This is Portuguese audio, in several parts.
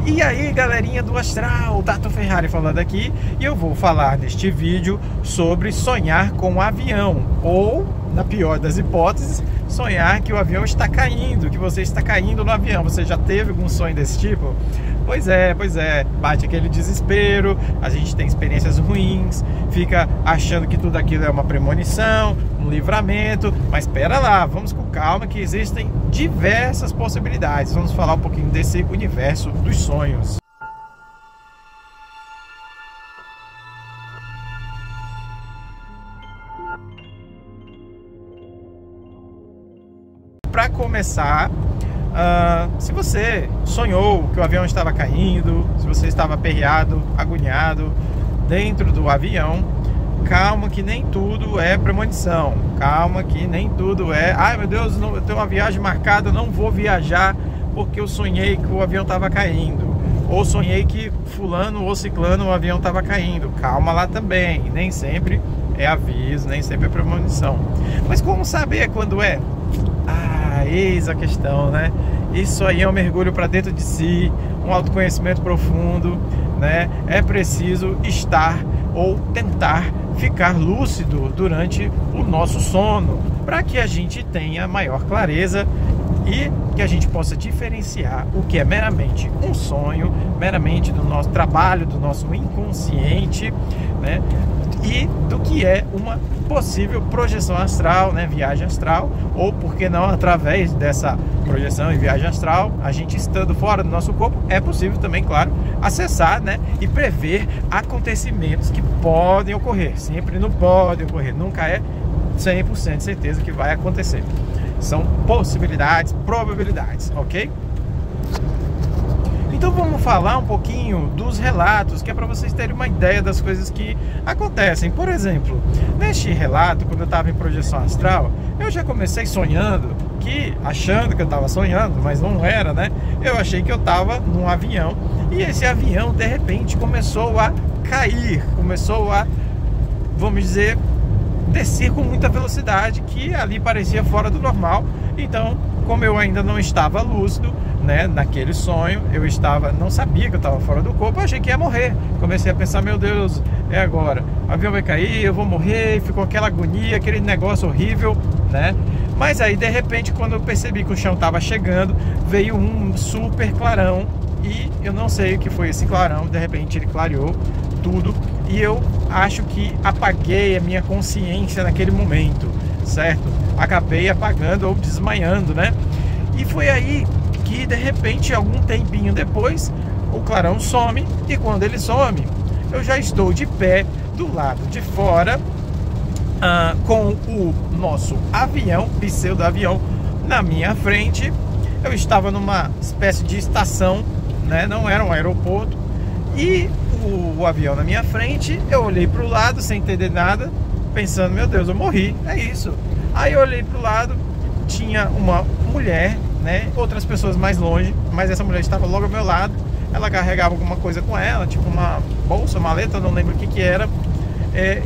E aí, galerinha do Astral, Tato Ferrari falando aqui, e eu vou falar neste vídeo sobre sonhar com um avião, ou, na pior das hipóteses, sonhar que o avião está caindo, que você está caindo no avião. Você já teve algum sonho desse tipo? Pois é, bate aquele desespero, a gente tem experiências ruins, fica achando que tudo aquilo é uma premonição, um livramento, mas espera lá, vamos com calma que existem diversas possibilidades. Vamos falar um pouquinho desse universo dos sonhos. Para começar, se você sonhou que o avião estava caindo, se você estava aperreado, agoniado dentro do avião, calma que nem tudo é premonição, calma que nem tudo é, ai meu Deus, eu tenho uma viagem marcada, não vou viajar porque eu sonhei que o avião estava caindo, ou sonhei que fulano ou ciclano o avião estava caindo. Calma lá também, nem sempre é aviso, nem sempre é premonição. Mas como saber quando é? Eis a questão, né? Isso aí é um mergulho para dentro de si, um autoconhecimento profundo, né? É preciso estar ou tentar ficar lúcido durante o nosso sono, para que a gente tenha maior clareza e que a gente possa diferenciar o que é meramente um sonho, meramente do nosso trabalho, do nosso inconsciente, né? E do que é uma possível projeção astral, né? Viagem astral, ou por que não, através dessa projeção e viagem astral, a gente estando fora do nosso corpo, é possível também, claro, acessar, né? E prever acontecimentos que podem ocorrer. Sempre não pode ocorrer, nunca é 100% certeza que vai acontecer. São possibilidades, probabilidades, ok? Então vamos falar um pouquinho dos relatos, que é para vocês terem uma ideia das coisas que acontecem. Por exemplo, neste relato, quando eu estava em projeção astral, eu já comecei sonhando, achando que eu estava sonhando, mas não era, né? Eu achei que eu estava num avião, e esse avião de repente começou a cair, começou a, vamos dizer, descer com muita velocidade, que ali parecia fora do normal. Então, como eu ainda não estava lúcido, né, naquele sonho, não sabia que eu estava fora do corpo, eu achei que ia morrer. Comecei a pensar, meu Deus, é agora, o avião vai cair, eu vou morrer, e ficou aquela agonia, aquele negócio horrível, né? Mas aí, de repente, quando eu percebi que o chão estava chegando, veio um super clarão, e eu não sei o que foi esse clarão, de repente ele clareou tudo, e eu acho que apaguei a minha consciência naquele momento, certo? Acabei apagando ou desmaiando, né? E foi aí que de repente, algum tempinho depois, o clarão some, e quando ele some, eu já estou de pé do lado de fora, com o nosso avião, pseudo-avião, na minha frente. Eu estava numa espécie de estação, né? Não era um aeroporto, e o avião na minha frente. Eu olhei para o lado sem entender nada, pensando, meu Deus, eu morri, é isso. Aí eu olhei para o lado, tinha uma mulher, né? Outras pessoas mais longe, mas essa mulher estava logo ao meu lado. Ela carregava alguma coisa com ela, tipo uma bolsa, uma maleta, não lembro o que era.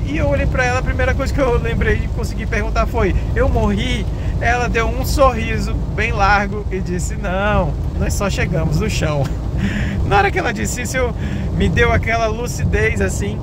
E eu olhei para ela, a primeira coisa que eu lembrei de conseguir perguntar foi, eu morri? Ela deu um sorriso bem largo e disse, não, nós só chegamos no chão. Na hora que ela disse isso, me deu aquela lucidez assim,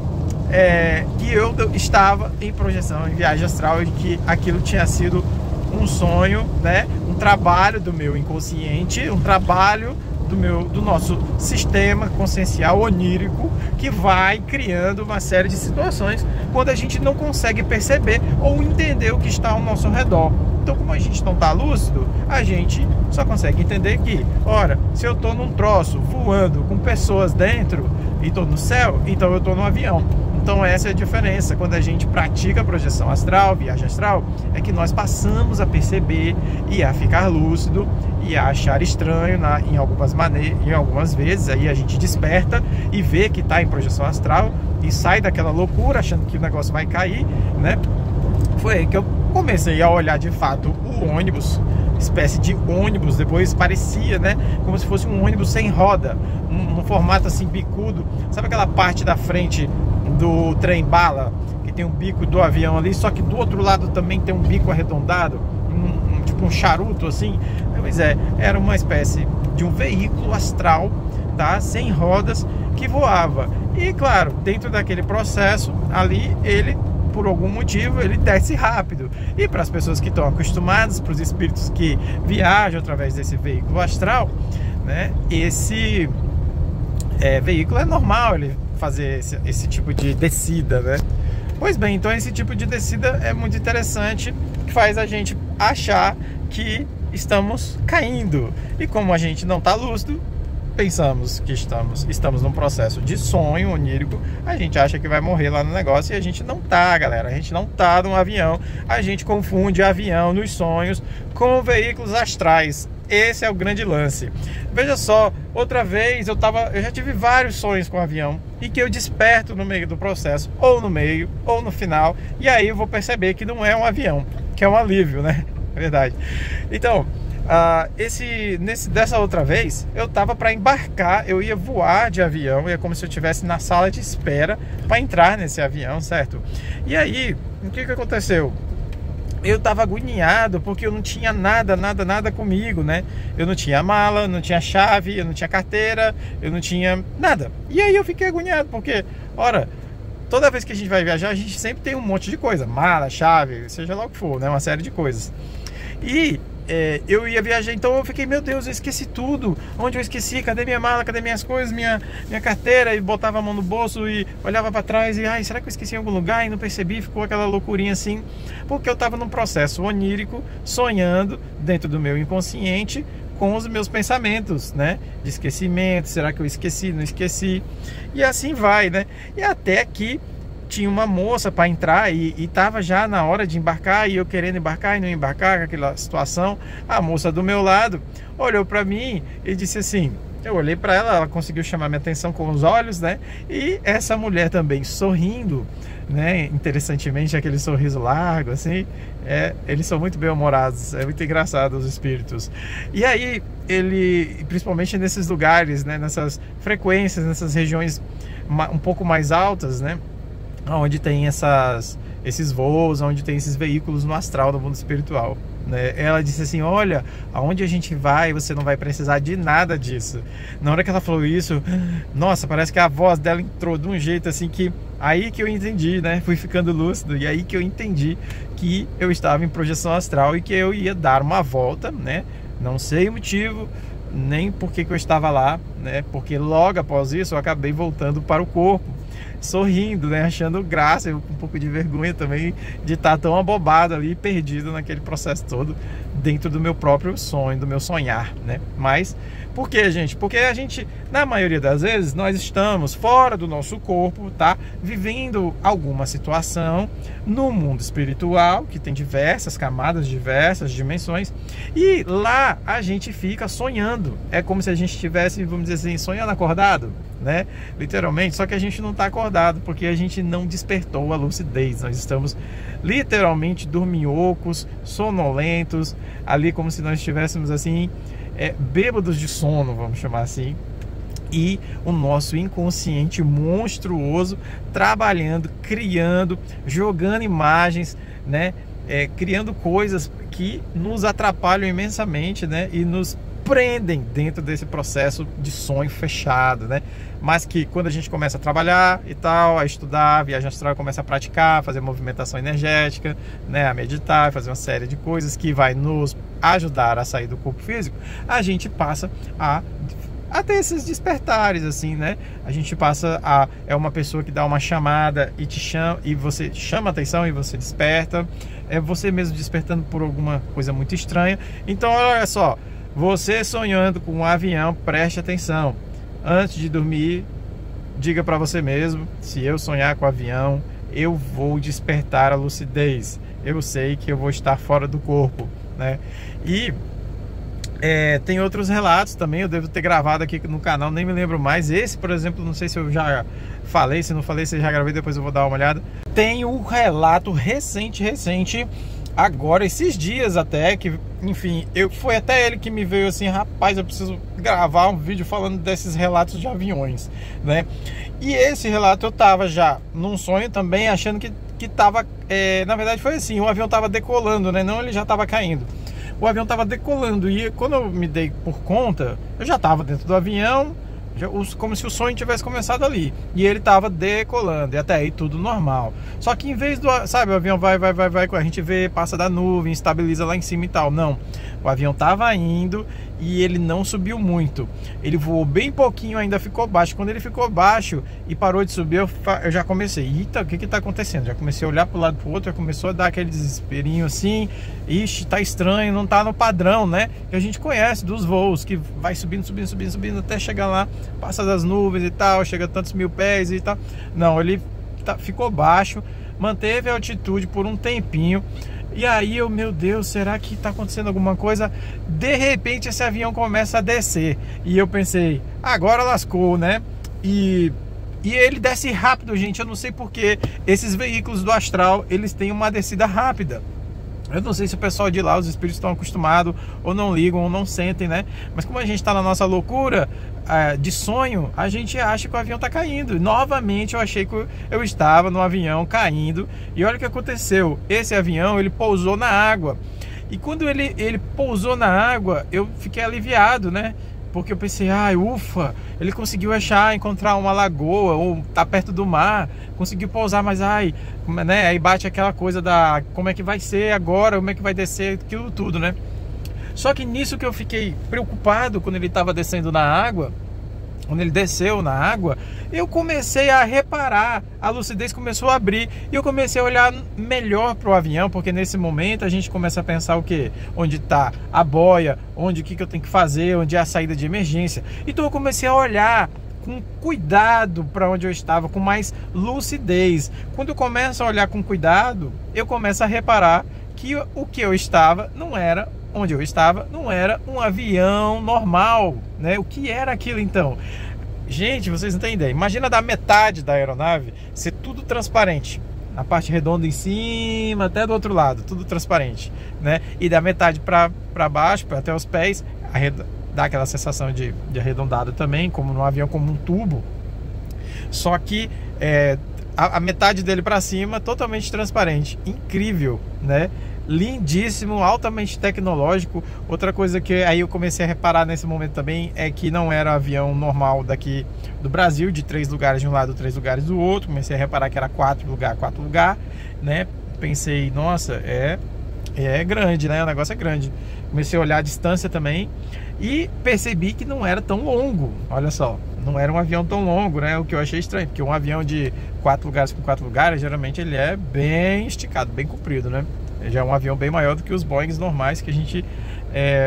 que eu estava em projeção, em viagem astral, e que aquilo tinha sido um sonho, né? Um trabalho do meu inconsciente, um trabalho do nosso sistema consciencial onírico, que vai criando uma série de situações quando a gente não consegue perceber ou entender o que está ao nosso redor. Então, como a gente não está lúcido, a gente só consegue entender que, ora, se eu estou num troço voando com pessoas dentro e estou no céu, então eu estou no avião. Então essa é a diferença. Quando a gente pratica projeção astral, viagem astral, é que nós passamos a perceber e a ficar lúcido e a achar estranho em algumas vezes. Aí a gente desperta e vê que está em projeção astral e sai daquela loucura achando que o negócio vai cair, né? Foi aí que eu comecei a olhar de fato o ônibus, espécie de ônibus. Depois parecia, né, como se fosse um ônibus sem roda, um formato assim bicudo. Sabe aquela parte da frente do trem bala, que tem um bico do avião ali, só que do outro lado também tem um bico arredondado, tipo um charuto assim? Pois é, era uma espécie de um veículo astral tá? Sem rodas, que voava. E claro, dentro daquele processo ali, ele, por algum motivo, ele desce rápido. E para as pessoas que estão acostumadas, para os espíritos que viajam através desse veículo astral, né, esse veículo é normal ele fazer esse tipo de descida, né? Pois bem, então esse tipo de descida é muito interessante, que faz a gente achar que estamos caindo. E como a gente não está lúcido, pensamos que estamos num processo de sonho onírico, a gente acha que vai morrer lá no negócio, e a gente não tá, galera. A gente não tá num avião. A gente confunde avião nos sonhos com veículos astrais. Esse é o grande lance. Veja só, outra vez eu já tive vários sonhos com avião, e que eu desperto no meio do processo, ou no meio, ou no final, e aí eu vou perceber que não é um avião, que é um alívio, né? É verdade. Então, dessa outra vez, eu tava para embarcar, eu ia voar de avião, é como se eu estivesse na sala de espera para entrar nesse avião, certo? E aí, o que aconteceu? Eu tava agoniado porque eu não tinha nada comigo, né? Eu não tinha mala, não tinha chave, eu não tinha carteira, eu não tinha nada. E aí eu fiquei agoniado porque, ora, toda vez que a gente vai viajar, a gente sempre tem um monte de coisa, mala, chave, seja lá o que for, né? Uma série de coisas. E eu ia viajar, então eu fiquei, meu Deus, eu esqueci tudo. Onde eu esqueci? Cadê minha mala? Cadê minhas coisas? Minha carteira? E botava a mão no bolso e olhava para trás e, ai, será que eu esqueci em algum lugar? E não percebi, ficou aquela loucurinha assim, porque eu tava num processo onírico, sonhando dentro do meu inconsciente com os meus pensamentos, né? De esquecimento, será que eu esqueci? Não esqueci? E assim vai, né? E até que tinha uma moça para entrar e tava já na hora de embarcar, e eu querendo embarcar e não embarcar, com aquela situação. A moça do meu lado olhou para mim e disse assim, eu olhei para ela conseguiu chamar minha atenção com os olhos, né? E essa mulher também sorrindo, né? Interessantemente, aquele sorriso largo, assim, eles são muito bem-humorados, é muito engraçado os espíritos. E aí, principalmente nesses lugares, né? Nessas frequências, nessas regiões um pouco mais altas, né? Onde tem esses voos, onde tem esses veículos no astral do mundo espiritual, né? Ela disse assim, olha, aonde a gente vai, você não vai precisar de nada disso. Na hora que ela falou isso, nossa, parece que a voz dela entrou de um jeito assim que... Aí que eu entendi, né? Fui ficando lúcido, e aí que eu entendi que eu estava em projeção astral e que eu ia dar uma volta, né? Não sei o motivo, nem por que eu estava lá, né? Porque logo após isso eu acabei voltando para o corpo, sorrindo, né? Achando graça, com um pouco de vergonha também de estar tão abobado ali, perdido naquele processo todo, dentro do meu próprio sonho, do meu sonhar, né? Mas, por que, gente? Porque a gente, na maioria das vezes, nós estamos fora do nosso corpo, tá? Vivendo alguma situação no mundo espiritual, que tem diversas camadas, diversas dimensões, e lá a gente fica sonhando. É como se a gente estivesse, vamos dizer assim, sonhando acordado, né? Literalmente, só que a gente não está acordado porque a gente não despertou a lucidez. Nós estamos literalmente dorminhocos, sonolentos, ali como se nós estivéssemos assim, bêbados de sono, vamos chamar assim. E o nosso inconsciente monstruoso trabalhando, criando, jogando imagens, né? Criando coisas que nos atrapalham imensamente, né? E nos prendem dentro desse processo de sonho fechado, né? Mas que quando a gente começa a trabalhar e tal, a estudar, viagem astral, começa a praticar, fazer movimentação energética, né? A meditar, fazer uma série de coisas que vai nos ajudar a sair do corpo físico, a gente passa a ter esses despertares, assim, né? A gente passa é uma pessoa que dá uma chamada e te chama, e você chama a atenção e você desperta, é você mesmo despertando por alguma coisa muito estranha. Então, olha só, você sonhando com um avião, preste atenção. Antes de dormir, diga para você mesmo, se eu sonhar com o avião, eu vou despertar a lucidez. Eu sei que eu vou estar fora do corpo, né? E tem outros relatos também, eu devo ter gravado aqui no canal, nem me lembro mais. Esse, por exemplo, não sei se eu já falei, se não falei, se eu já gravei, depois eu vou dar uma olhada. Tem um relato recente, agora, esses dias até, que, enfim, foi até ele que me veio assim, rapaz, eu preciso gravar um vídeo falando desses relatos de aviões, né? E esse relato eu tava já num sonho também, achando que tava, na verdade foi assim, o avião tava decolando, né? Não, ele já tava caindo. O avião tava decolando, e quando eu me dei por conta, eu já tava dentro do avião, como se o sonho tivesse começado ali. E ele estava decolando, e até aí tudo normal. Só que em vez do, sabe, o avião vai, a gente vê, passa da nuvem, estabiliza lá em cima e tal. Não, o avião estava indo e ele não subiu muito. Ele voou bem pouquinho, ainda ficou baixo. Quando ele ficou baixo e parou de subir, eu já comecei, eita, o que está acontecendo? Já comecei a olhar para o lado para o outro, já começou a dar aquele desesperinho assim. Ixi, tá estranho, não tá no padrão, né? Que a gente conhece dos voos, que vai subindo, até chegar lá, passa das nuvens e tal, chega a tantos mil pés e tal. Não, ele ficou baixo, manteve a altitude por um tempinho. E aí eu, meu Deus, será que tá acontecendo alguma coisa? De repente esse avião começa a descer. E eu pensei, agora lascou, né? E ele desce rápido, gente. Eu não sei porque esses veículos do astral, eles têm uma descida rápida. Eu não sei se o pessoal de lá, os espíritos estão acostumados, ou não ligam, ou não sentem, né? Mas como a gente está na nossa loucura de sonho, a gente acha que o avião está caindo. E, novamente eu achei que eu estava no avião caindo. E olha o que aconteceu. Esse avião, ele pousou na água. E quando ele pousou na água, eu fiquei aliviado, né? Porque eu pensei, ai, ufa, ele conseguiu encontrar uma lagoa, ou tá perto do mar, conseguiu pousar, mas ai, né? Aí bate aquela coisa da como é que vai ser agora, como é que vai descer, aquilo tudo, né? Só que nisso que eu fiquei preocupado quando ele estava descendo na água, quando ele desceu na água, eu comecei a reparar, a lucidez começou a abrir e eu comecei a olhar melhor para o avião, porque nesse momento a gente começa a pensar o quê? Onde está a boia, o que eu tenho que fazer, onde é a saída de emergência. Então eu comecei a olhar com cuidado para onde eu estava, com mais lucidez. Quando eu começo a olhar com cuidado, eu começo a reparar que o que eu estava não era onde eu estava, não era um avião normal, né? O que era aquilo então? Gente, vocês não têm ideia. Imagina da metade da aeronave ser tudo transparente, a parte redonda em cima até do outro lado, tudo transparente, né? E da metade para baixo, até os pés, dá aquela sensação de arredondado também, como no avião, como um tubo. Só que a metade dele para cima totalmente transparente. Incrível, né? Lindíssimo, altamente tecnológico. Outra coisa que aí eu comecei a reparar nesse momento também é que não era avião normal daqui do Brasil, de 3 lugares de um lado, 3 lugares do outro. Comecei a reparar que era 4 lugar, né? Pensei, nossa, é grande, né? O negócio é grande. Comecei a olhar a distância também e percebi que não era tão longo. Olha só, não era um avião tão longo, né? O que eu achei estranho, porque um avião de 4 lugares com 4 lugares, geralmente ele é bem esticado, bem comprido, né? Já é um avião bem maior do que os Boeings normais que a gente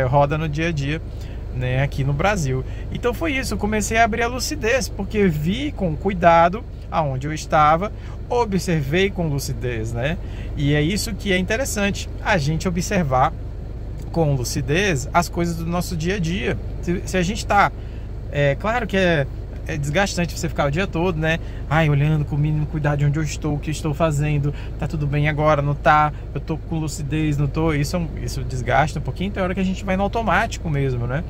roda no dia a dia, né, aqui no Brasil. Então foi isso, eu comecei a abrir a lucidez, porque vi com cuidado aonde eu estava, observei com lucidez, né? E é isso que é interessante, a gente observar com lucidez as coisas do nosso dia a dia. Se a gente está, claro que é desgastante você ficar o dia todo, né? Olhando com o mínimo cuidado de onde eu estou, o que estou fazendo, tá tudo bem agora, não tá? Eu tô com lucidez, não tô? Isso desgasta um pouquinho, tem hora que a gente vai no automático mesmo, né?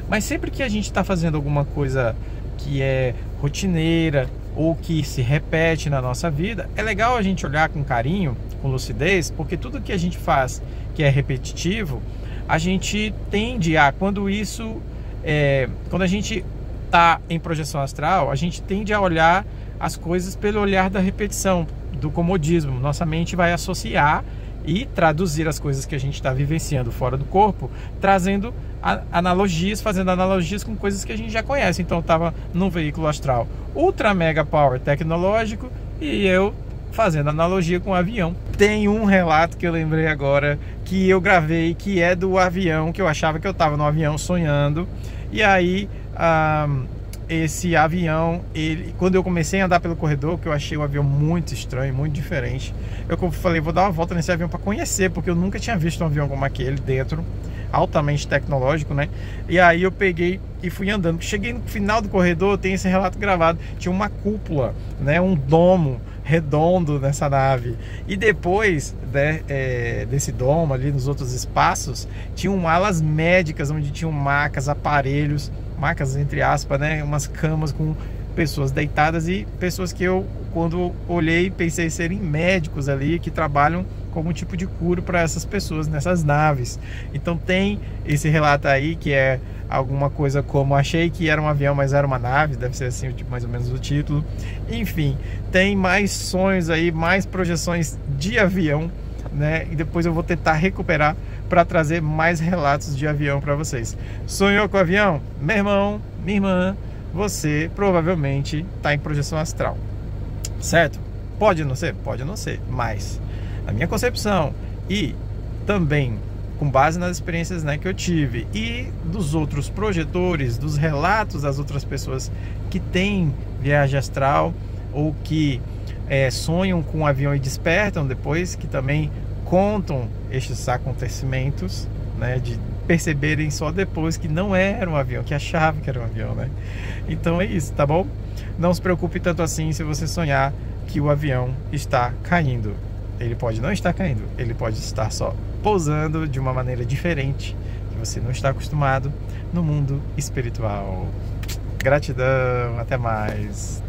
Mas sempre que a gente tá fazendo alguma coisa que é rotineira ou que se repete na nossa vida, é legal a gente olhar com carinho, com lucidez, porque tudo que a gente faz que é repetitivo, a gente tende a, quando a gente tá em projeção astral, a gente tende a olhar as coisas pelo olhar da repetição, do comodismo. Nossa mente vai associar e traduzir as coisas que a gente está vivenciando fora do corpo, trazendo analogias, fazendo analogias com coisas que a gente já conhece. Então eu estava num veículo astral ultra mega power tecnológico e eu fazendo analogia com o avião. Tem um relato que eu lembrei agora, que eu gravei, que é do avião, que eu achava que eu estava no avião sonhando, e aí esse avião, quando eu comecei a andar pelo corredor, que eu achei o avião muito estranho, muito diferente, eu falei, vou dar uma volta nesse avião para conhecer, porque eu nunca tinha visto um avião como aquele dentro, altamente tecnológico, né? E aí eu peguei e fui andando. Cheguei no final do corredor, tem esse relato gravado, tinha uma cúpula, né? Um domo redondo nessa nave, e depois desse domo ali nos outros espaços tinham alas médicas onde tinham macas, aparelhos, macas entre aspas, né, umas camas com pessoas deitadas e pessoas que eu, quando olhei, pensei serem médicos ali que trabalham como um tipo de cura para essas pessoas nessas naves. Então tem esse relato aí que é alguma coisa como achei que era um avião, mas era uma nave, deve ser assim mais ou menos o título. Enfim, tem mais sonhos aí, mais projeções de avião, né? E depois eu vou tentar recuperar para trazer mais relatos de avião para vocês. Sonhou com avião? Meu irmão, minha irmã, você provavelmente está em projeção astral, certo? Pode não ser? Pode não ser, mas na minha concepção e também com base nas experiências, né, que eu tive e dos outros projetores, dos relatos das outras pessoas que têm viagem astral ou que sonham com um avião e despertam depois, que também contam estes acontecimentos, né, de perceberem só depois que não era um avião, que achavam que era um avião, né? Então é isso, tá bom? Não se preocupe tanto assim se você sonhar que o avião está caindo. Ele pode não estar caindo, ele pode estar só pousando de uma maneira diferente, que você não está acostumado no mundo espiritual. Gratidão, até mais.